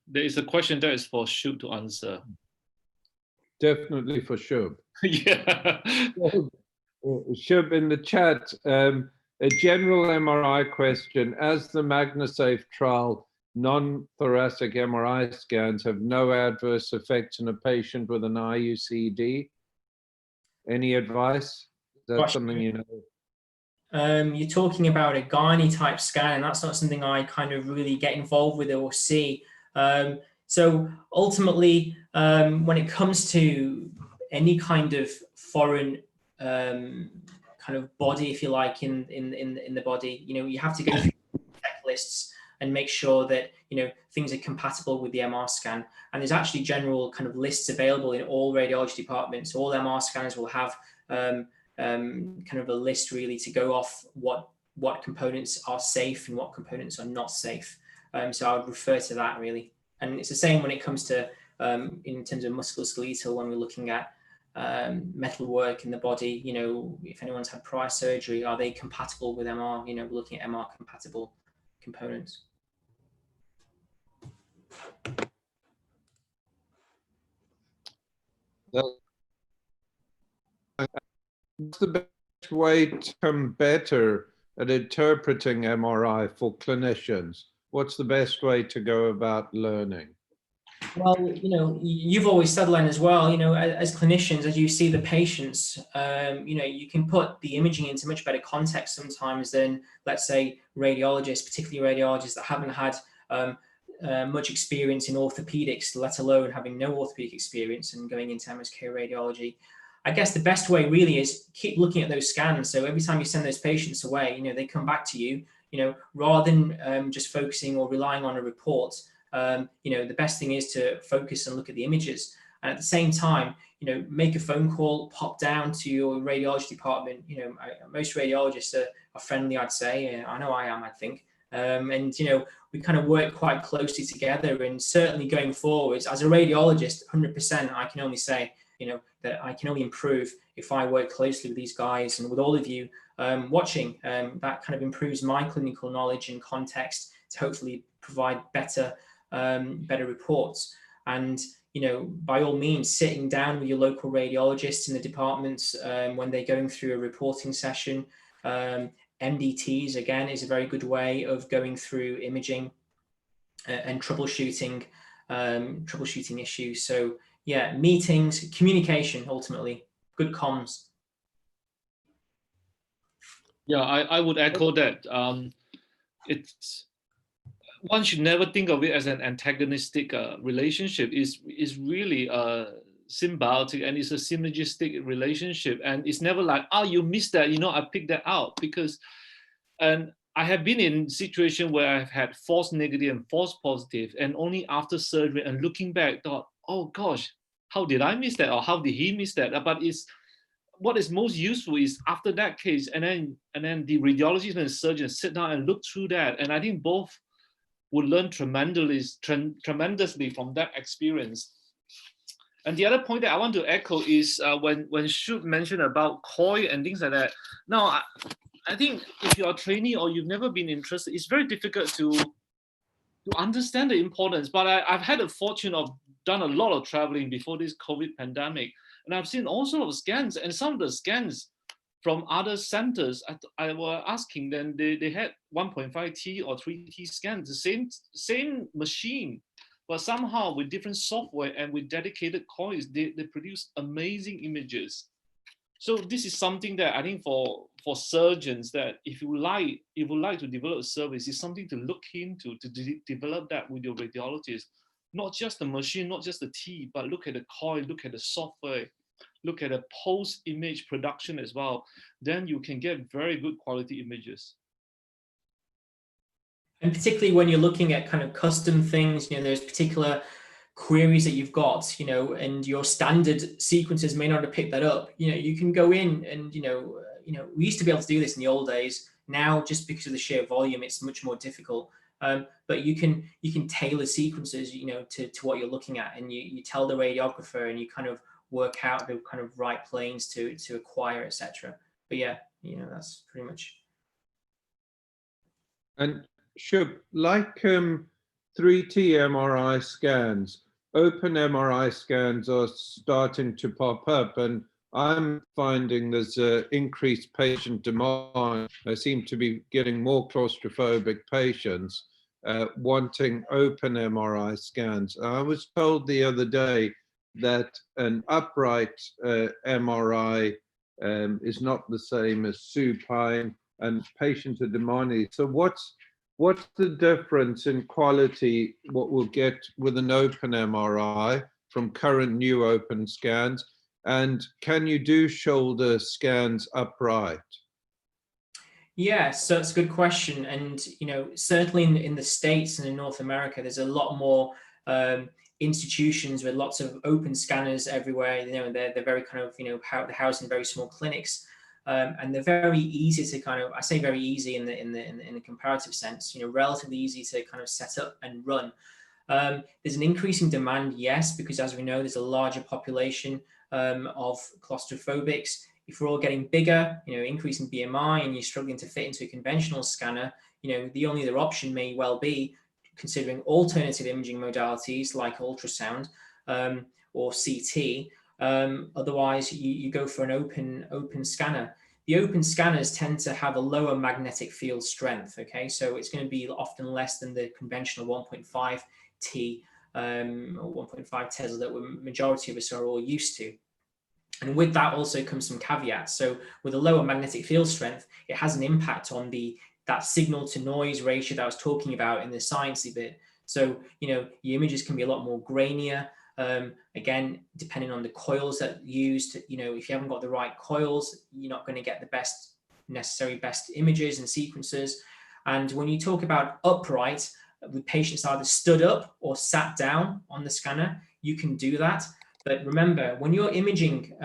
there is a question that is for Shub to answer. definitely for Shub. Yeah. Shub, in the chat, a general MRI question. As the MagnaSafe trial, non-thoracic MRI scans have no adverse effects in a patient with an IUCD. Any advice? Is that something you know? You're talking about a gynae type scan, and that's not something I kind of really get involved with or see. So ultimately, when it comes to any kind of foreign kind of body, if you like, in the body, you have to go through checklists and make sure that things are compatible with the MR scan. And there's actually general kind of lists available in all radiology departments. All MR scanners will have kind of a list really to go off what components are safe and what components are not safe. So I would refer to that really. And it's the same when it comes to in terms of musculoskeletal, when we're looking at metal work in the body. If anyone's had prior surgery, are they compatible with MR? We're looking at MR compatible components. What's the best way to become better at interpreting MRI for clinicians? What's the best way to go about learning? Well, you've always said, Len, as well, as clinicians, as you see the patients, you can put the imaging into much better context sometimes than, let's say, radiologists, particularly radiologists that haven't had much experience in orthopedics, let alone having no orthopedic experience and going into MSK radiology. I guess the best way really is keep looking at those scans. So every time you send those patients away, they come back to you, rather than just focusing or relying on a report. The best thing is to focus and look at the images. And at the same time, make a phone call, pop down to your radiology department. Most radiologists are friendly, I'd say. I know I am, I think. And, we kind of work quite closely together. And certainly going forwards, as a radiologist, 100%, I can only say, that I can only improve if I work closely with these guys and with all of you watching. That kind of improves my clinical knowledge and context to hopefully provide better reports. And by all means, sitting down with your local radiologists in the departments when they're going through a reporting session. MDTs again is a very good way of going through imaging and troubleshooting issues. So yeah, meetings, communication, ultimately good comms. Yeah, I would echo that. It's one should never think of it as an antagonistic relationship. Is really symbiotic, and it's a synergistic relationship. And it's never like, oh, you missed that, I picked that out. And I have been in situations where I've had false negative and false positive, and only after surgery and looking back thought, oh gosh, how did I miss that, or how did he miss that? But what is most useful is after that case, and then the radiologist and the surgeon sit down and look through that. And I think both would learn tremendously from that experience. And the other point that I want to echo is when Shub mentioned about COI and things like that. Now, I think if you're a trainee or you've never been interested, it's very difficult to understand the importance. But I've had the fortune of done a lot of traveling before this COVID pandemic, and I've seen all sorts of scans, and some of the scans from other centers, I were asking them, they had 1.5T or 3T scans, the same machine, but somehow with different software and with dedicated coils, they produce amazing images. So this is something that I think for surgeons, that if you would like to develop a service, is something to look into, to develop that with your radiologist. Not just the machine, not just the T, but look at the coil, look at the software, look at the post-image production as well. Then you can get very good quality images. And particularly when you're looking at kind of custom things, there's particular queries that you've got, and your standard sequences may not have picked that up. You can go in and, we used to be able to do this in the old days. Now, just because of the sheer volume, it's much more difficult. But you can tailor sequences, to what you're looking at, and you tell the radiographer, and you kind of work out the kind of right planes to acquire, etc. But yeah, that's pretty much. And Shub, like 3T MRI scans. Open MRI scans are starting to pop up, and I'm finding there's increased patient demand. I seem to be getting more claustrophobic patients wanting open MRI scans. I was told the other day that an upright MRI is not the same as supine, and patients are demanding. So what's the difference in quality, what we'll get with an open MRI from current new open scans? And can you do shoulder scans upright? Yeah, so it's a good question. And, you know, certainly in the States and in North America, there's a lot more institutions with lots of open scanners everywhere. You know, they're very kind of, you know, they're housed in very small clinics. And they're very easy to kind of, I say very easy in the comparative sense, you know, relatively easy to kind of set up and run. There's an increasing demand, yes, because as we know, there's a larger population of claustrophobics. If we're all getting bigger, you know, increasing BMI, and you're struggling to fit into a conventional scanner, you know, the only other option may well be considering alternative imaging modalities like ultrasound or CT. Otherwise, you go for an open scanner. The open scanners tend to have a lower magnetic field strength. Okay, so it's going to be often less than the conventional 1.5 T or 1.5 Tesla that the majority of us are all used to. And with that also comes some caveats. So with a lower magnetic field strength, it has an impact on that signal to noise ratio that I was talking about in the sciencey bit. So, you know, your images can be a lot more grainier. Again, depending on the coils that used, you know, if you haven't got the right coils, you're not going to get the best images and sequences. And when you talk about upright, with patients either stood up or sat down on the scanner, you can do that. But remember, when you're imaging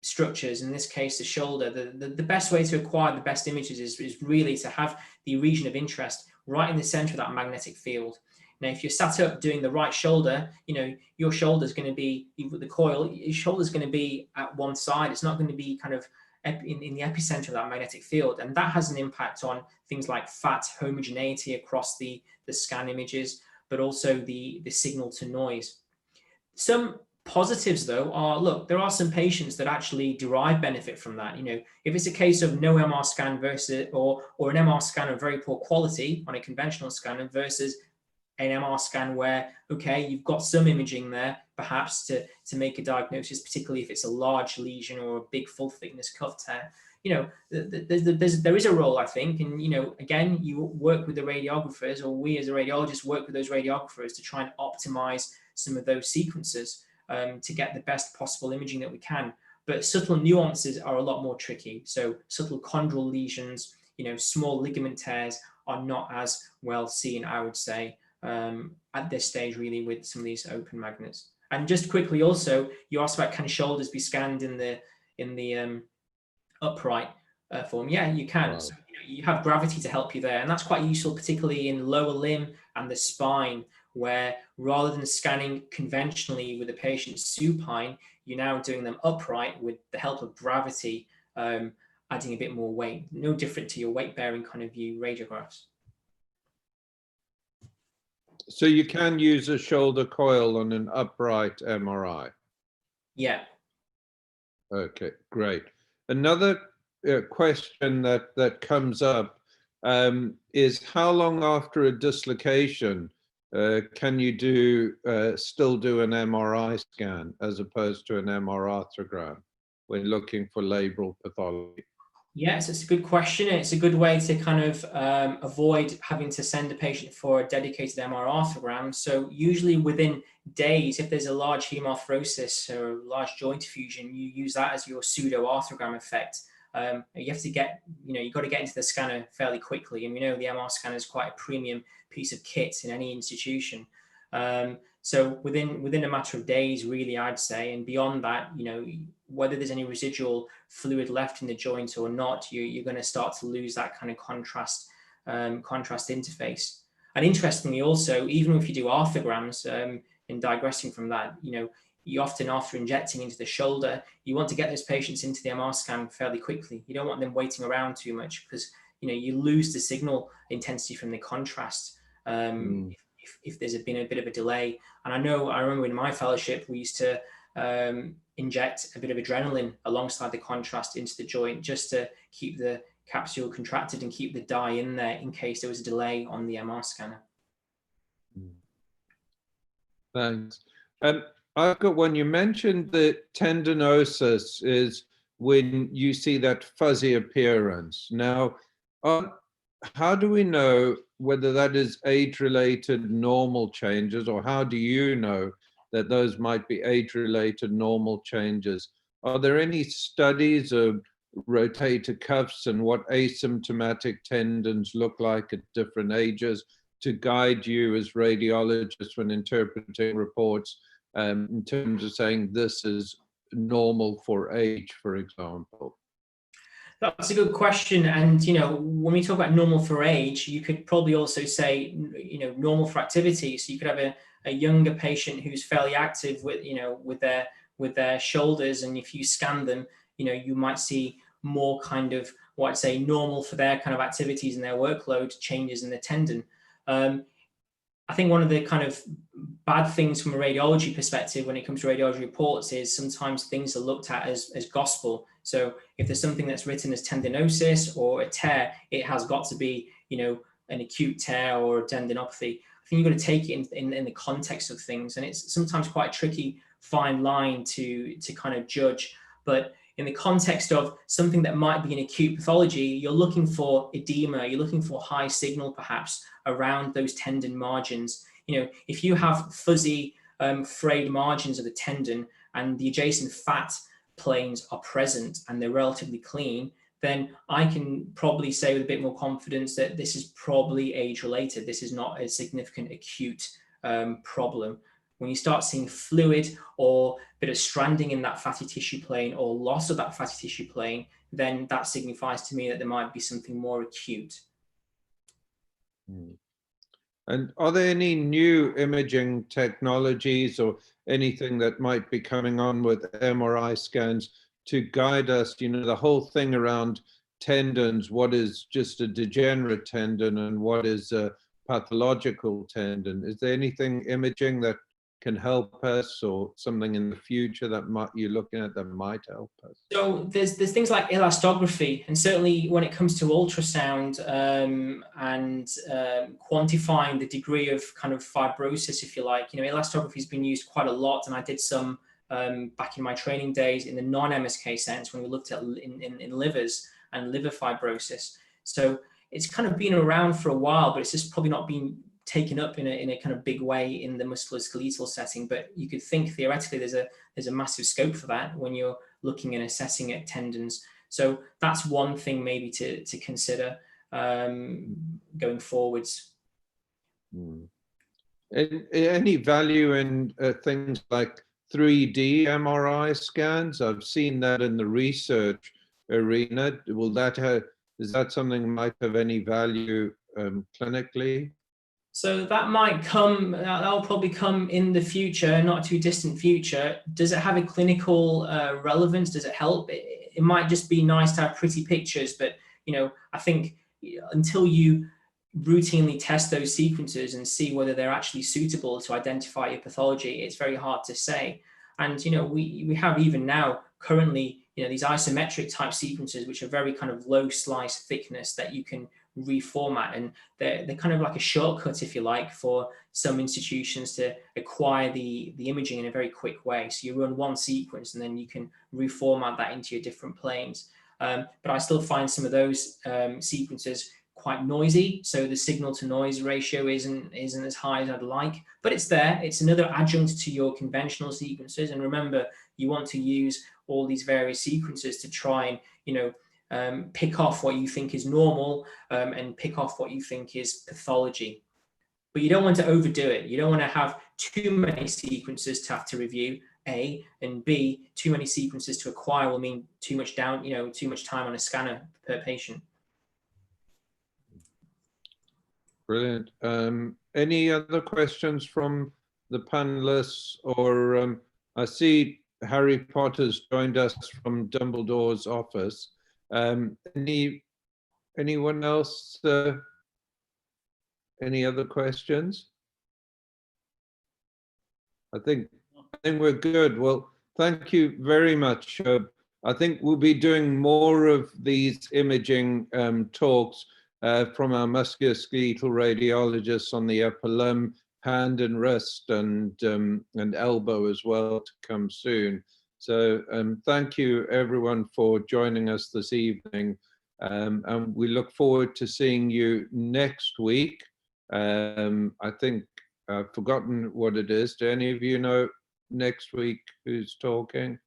structures, in this case the shoulder, the best way to acquire the best images is really to have the region of interest right in the center of that magnetic field. Now, if you're sat up doing the right shoulder, you know, your shoulder's going to be, with the coil, your shoulder's going to be at one side. It's not going to be kind of in the epicenter of that magnetic field. And that has an impact on things like fat homogeneity across the scan images, but also the signal to noise. Some positives, though, are, look, there are some patients that actually derive benefit from that. You know, if it's a case of no MR scan versus, or an MR scan of very poor quality on a conventional scanner versus an MR scan where, okay, you've got some imaging there, perhaps to make a diagnosis, particularly if it's a large lesion or a big full thickness cuff tear. You know, there is a role, I think, and, you know, again, you work with the radiographers, or we as a radiologist work with those radiographers to try and optimize some of those sequences to get the best possible imaging that we can. But subtle nuances are a lot more tricky. So subtle chondral lesions, you know, small ligament tears are not as well seen, I would say, at this stage, really, with some of these open magnets. And just quickly, also, you asked about, can shoulders be scanned in the upright form? Yeah, you can. Wow. So, you know, you have gravity to help you there, and that's quite useful, particularly in lower limb and the spine, where rather than scanning conventionally with a patient supine, you're now doing them upright with the help of gravity, adding a bit more weight. No different to your weight-bearing kind of view radiographs. So you can use a shoulder coil on an upright MRI? Yeah. Okay, great. Another question that comes up is, how long after a dislocation can you still do an MRI scan as opposed to an MR arthrogram when looking for labral pathology? Yes, it's a good question. It's a good way to kind of avoid having to send a patient for a dedicated MR arthrogram. So usually within days, if there's a large hemarthrosis or a large joint effusion, you use that as your pseudo arthrogram effect. You have to get, you know, you've got to get into the scanner fairly quickly. And we know the MR scanner is quite a premium piece of kit in any institution. So within a matter of days, really, I'd say, and beyond that, you know, whether there's any residual fluid left in the joint or not, you're going to start to lose that kind of contrast interface. And interestingly, also, even if you do arthrograms, in digressing from that, you know, you often, after injecting into the shoulder, you want to get those patients into the MR scan fairly quickly. You don't want them waiting around too much, because, you know, you lose the signal intensity from the contrast. if there's been a bit of a delay. And I remember in my fellowship, we used to inject a bit of adrenaline alongside the contrast into the joint just to keep the capsule contracted and keep the dye in there in case there was a delay on the MR scanner. Thanks. I've got one. You mentioned that tendinosis is when you see that fuzzy appearance. Now, how do we know whether that is age-related normal changes, or how do you know that those might be age-related normal changes? Are there any studies of rotator cuffs and what asymptomatic tendons look like at different ages to guide you as radiologists when interpreting reports in terms of saying this is normal for age, for example? That's a good question. And, when we talk about normal for age, you could probably also say, normal for activity. So you could have a younger patient who's fairly active with their shoulders. And if you scan them, you might see more kind of what I'd say normal for their kind of activities and their workload changes in the tendon. I think one of the kind of bad things from a radiology perspective when it comes to radiology reports is sometimes things are looked at as gospel. So if there's something that's written as tendinosis or a tear, it has got to be, an acute tear or a tendinopathy. I think you've got to take it in the context of things. And it's sometimes quite a tricky, fine line to kind of judge. But in the context of something that might be an acute pathology, you're looking for edema, you're looking for high signal perhaps around those tendon margins. If you have fuzzy, frayed margins of the tendon and the adjacent fat planes are present and they're relatively clean, then I can probably say with a bit more confidence that this is probably age-related. This is not a significant acute problem. When you start seeing fluid or a bit of stranding in that fatty tissue plane or loss of that fatty tissue plane, then that signifies to me that there might be something more acute. And are there any new imaging technologies or anything that might be coming on with MRI scans to guide us, the whole thing around tendons, what is just a degenerate tendon and what is a pathological tendon? Is there anything imaging that can help us, or something in the future that you're looking at that might help us? So there's things like elastography, and certainly when it comes to ultrasound and quantifying the degree of kind of fibrosis, if you like, elastography has been used quite a lot, and I did some back in my training days in the non-MSK sense when we looked at in livers and liver fibrosis. So it's kind of been around for a while, but it's just probably not been taken up in a kind of big way in the musculoskeletal setting. But you could think theoretically there's a massive scope for that when you're looking and assessing at tendons. So that's one thing maybe to consider going forwards. Any value in things like 3D MRI scans? I've seen that in the research arena. Is that something that might have any value clinically? So that'll probably come in the future, not too distant future. Does it have a clinical relevance? Does it help? It might just be nice to have pretty pictures, but I think until you routinely test those sequences and see whether they're actually suitable to identify your pathology, it's very hard to say. And we have even now currently these isometric type sequences which are very kind of low slice thickness that you can reformat, and they're kind of like a shortcut, if you like, for some institutions to acquire the imaging in a very quick way. So you run one sequence and then you can reformat that into your different planes. But I still find some of those sequences quite noisy, so the signal to noise ratio isn't as high as I'd like, but it's there. It's another adjunct to your conventional sequences. And remember, you want to use all these various sequences to try and pick off what you think is normal and pick off what you think is pathology. But you don't want to overdo it. You don't want to have too many sequences to have to review, A, and B, too many sequences to acquire will mean too much time on a scanner per patient. Brilliant. Any other questions from the panelists? Or I see Harry Potter's joined us from Dumbledore's office. Anyone else? any other questions? I think we're good. Well, thank you very much. I think we'll be doing more of these imaging talks from our musculoskeletal radiologists on the upper limb, hand and wrist, and elbow as well to come soon. So thank you everyone for joining us this evening, and we look forward to seeing you next week. I think I've forgotten what it is. Do any of you know next week who's talking?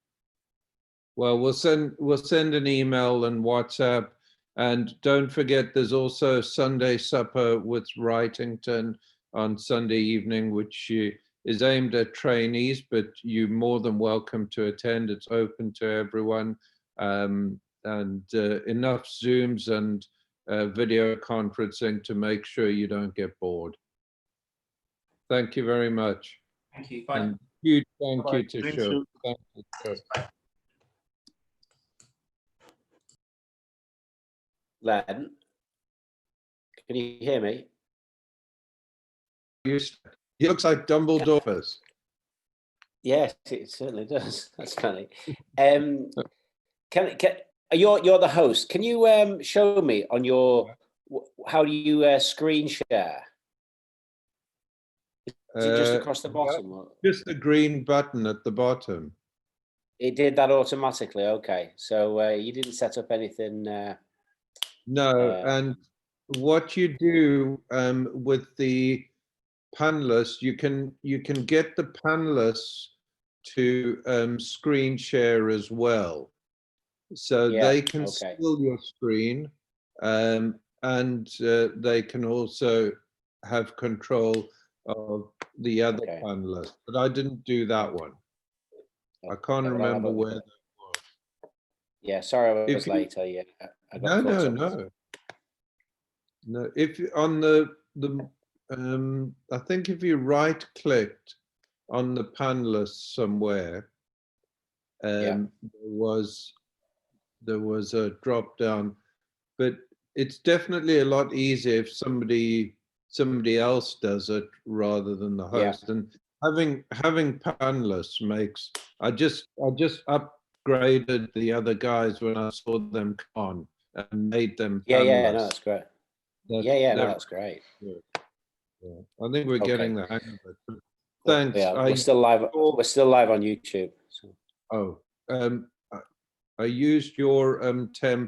Well, we'll send an email and WhatsApp, and don't forget there's also Sunday supper with Wrightington on Sunday evening, which is aimed at trainees, but you're more than welcome to attend. It's open to everyone, and enough Zooms and video conferencing to make sure you don't get bored. Thank you very much. Thank you. Bye. And huge thank Bye. you to Thank Shub. you. Thank you, Shub. Len, can you hear me? He looks like Dumbledore. Yes, it certainly does. That's funny. You're the host. Can you show me on your how do you screen share? Is it just across the bottom? Or? Just the green button at the bottom. It did that automatically. Okay, so you didn't set up anything. No, and what you do with the panelists, you can get the panelists to screen share as well, so they can see your screen, and they can also have control of the other panelists. But I didn't do that one. I can't remember where that was. Yeah, sorry I was late. I got No. If on the I think if you right clicked on the panelists somewhere, there was a drop down, but it's definitely a lot easier if somebody else does it rather than the host. And having panelists makes, I just upgraded the other guys when I saw them come on and made them panelists. No, that's great. No, that's great. Yeah. I think we're getting the hang of it. But thanks. Yeah, we're still live. We're still live on YouTube. So. I used your template.